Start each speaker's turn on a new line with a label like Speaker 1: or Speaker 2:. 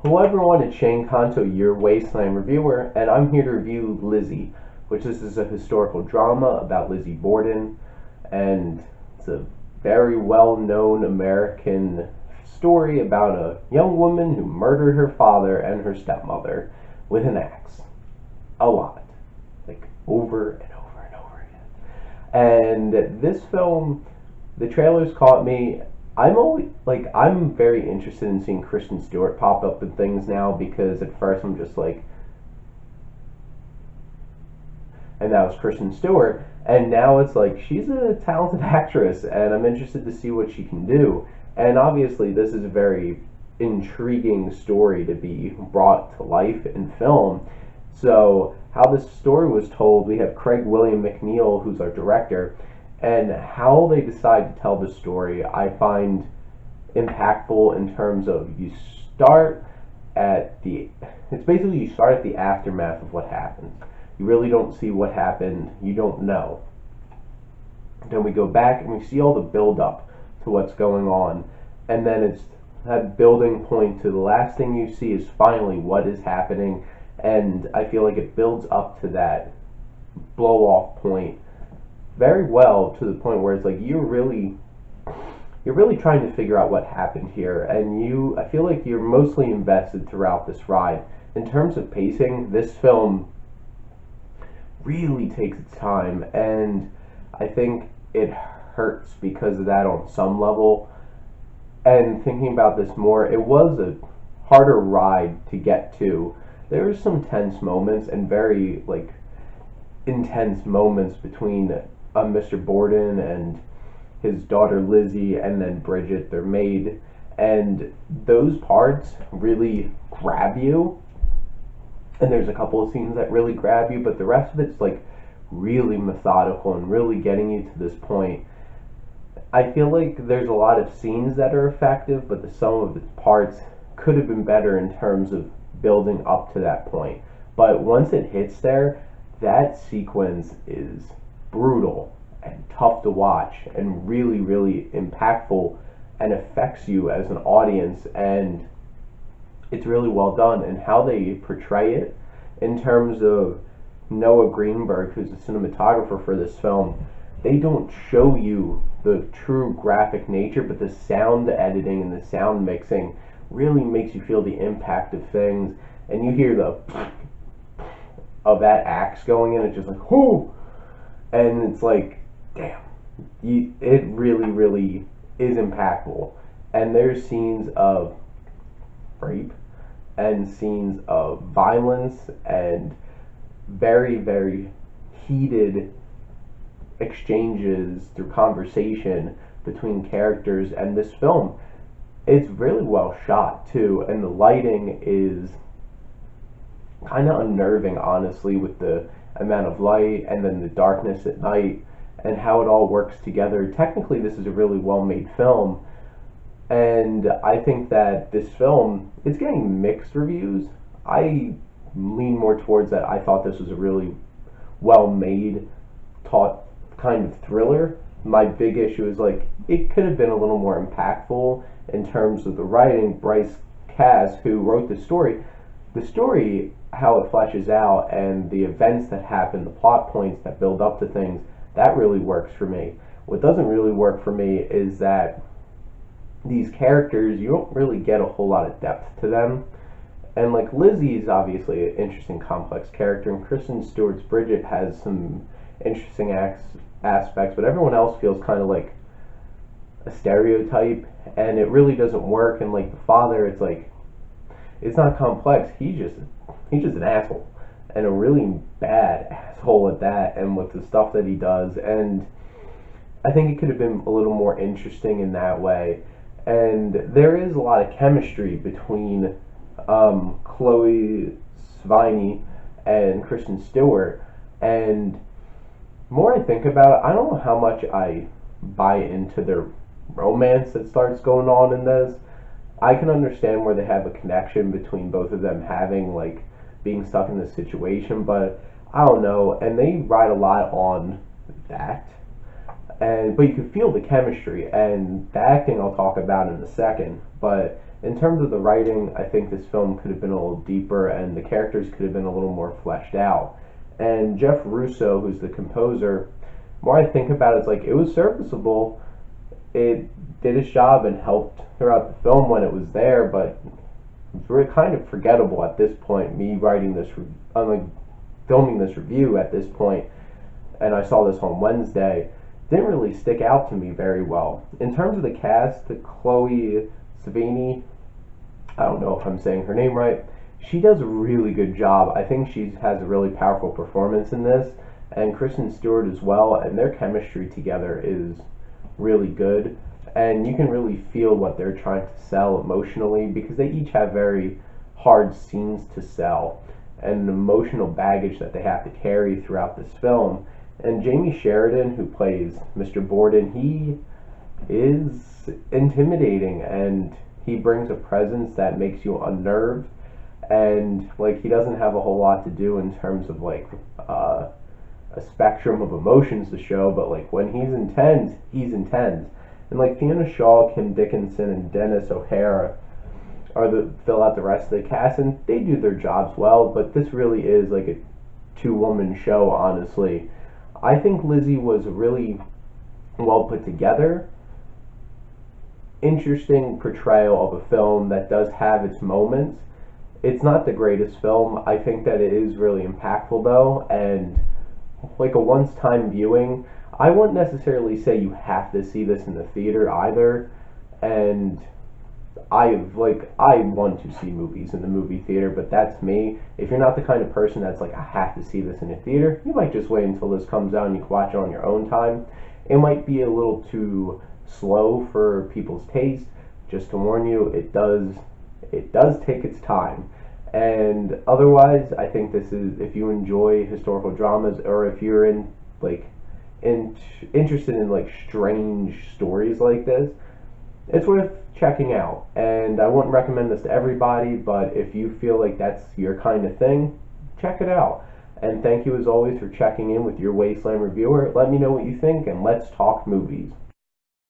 Speaker 1: Hello everyone, it's Shane Kanto, your Wasteland reviewer, and I'm here to review Lizzie, which this is a historical drama about Lizzie Borden, and it's a very well-known American story about a young woman who murdered her father and her stepmother with an axe. A lot. Like, over and over and over again. And this film, the trailers caught me. I'm very interested in seeing Kristen Stewart pop up in things now, because at first I'm just like, and that was Kristen Stewart, and now it's like she's a talented actress, and I'm interested to see what she can do. And obviously, this is a very intriguing story to be brought to life in film. So, how this story was told, we have Craig William McNeil, who's our director, and how they decide to tell the story, I find impactful in terms of you start at the it's basically you start at the aftermath of what happened. You really don't see what happened, you don't know. Then we go back and we see all the build up to what's going on, and then it's that building point to the last thing you see is finally what is happening. And I feel like it builds up to that blow off point very well, to the point where it's like you're really trying to figure out what happened here, and I feel like you're mostly invested throughout this ride. In terms of pacing, this film really takes its time, and I think it hurts because of that on some level. And thinking about this more, it was a harder ride to get to. There were some tense moments and very intense moments between Mr. Borden and his daughter Lizzie, and then Bridget, their maid, and those parts really grab you. And there's a couple of scenes that really grab you, but the rest of it's like really methodical and really getting you to this point. I feel like there's a lot of scenes that are effective, but the sum of its parts could have been better in terms of building up to that point. But once it hits there, that sequence is brutal and tough to watch and really, really impactful and affects you as an audience. And it's really well done. And how they portray it, in terms of Noah Greenberg, who's the cinematographer for this film, they don't show you the true graphic nature, but the sound editing and the sound mixing really makes you feel the impact of things. And you hear the of that axe going in, it's just like, whoo! And it's like, damn, it really, really is impactful. And there's scenes of rape and scenes of violence and very, very heated exchanges through conversation between characters. And this film, it's really well shot too, and the lighting is kind of unnerving, honestly, with the amount of light and then the darkness at night and how it all works together. Technically, this is a really well made film, and I think that this film, it's getting mixed reviews. I lean more towards that. I thought this was a really well made, taut kind of thriller. My big issue is like it could have been a little more impactful in terms of the writing. Bryce Cass, who wrote the story, how it fleshes out and the events that happen, the plot points that build up to things, that really works for me. What doesn't really work for me is that these characters, you don't really get a whole lot of depth to them. And like Lizzie is obviously an interesting, complex character, and Kristen Stewart's Bridget has some interesting aspects, but everyone else feels kind of like a stereotype, and it really doesn't work. And like the father, it's like, it's not complex. He's just an asshole, and a really bad asshole at that, and with the stuff that he does. And I think it could have been a little more interesting in that way. And there is a lot of chemistry between Chloe Sevigny and Kristen Stewart. And more I think about it, I don't know how much I buy into their romance that starts going on in this. I can understand where they have a connection between both of them having like being stuck in this situation, but I don't know. And they ride a lot on that, but you can feel the chemistry and the acting. I'll talk about in a second, but In terms of the writing, I think this film could have been a little deeper and the characters could have been a little more fleshed out. And Jeff Russo, who's the composer, the more I think about it, it's like it was serviceable. It did its job and helped throughout the film when it was there, but it's really kind of forgettable at this point. Me writing this, I'm like filming this review at this point, and I saw this on Wednesday. Didn't really stick out to me very well. In terms of the cast, Chloe Sevigny, I don't know if I'm saying her name right. She does a really good job. I think she has a really powerful performance in this, and Kristen Stewart as well, and their chemistry together is really good. And you can really feel what they're trying to sell emotionally because they each have very hard scenes to sell and an emotional baggage that they have to carry throughout this film. And Jamie Sheridan, who plays Mr. Borden, he is intimidating and he brings a presence that makes you unnerved, and like he doesn't have a whole lot to do in terms of like a spectrum of emotions to show, but like when he's intense, he's intense. And like Fiona Shaw, Kim Dickinson, and Dennis O'Hara fill out the rest of the cast, and they do their jobs well. But this really is like a two-woman show, honestly. I think Lizzie was really well put together, interesting portrayal of a film that does have its moments. It's not the greatest film. I think that it is really impactful though, and like a once-time viewing. I wouldn't necessarily say you have to see this in the theater either, and I want to see movies in the movie theater, but that's me. If you're not the kind of person that's like, I have to see this in a theater, you might just wait until this comes out and you can watch it on your own time. It might be a little too slow for people's taste. Just to warn you, it does take its time. And otherwise, I think this is, if you enjoy historical dramas, or if you're interested in like strange stories like this, it's worth checking out. And I wouldn't recommend this to everybody, but if you feel like that's your kind of thing, check it out. And thank you as always for checking in with your Wasteland reviewer. Let me know what you think, and let's talk movies.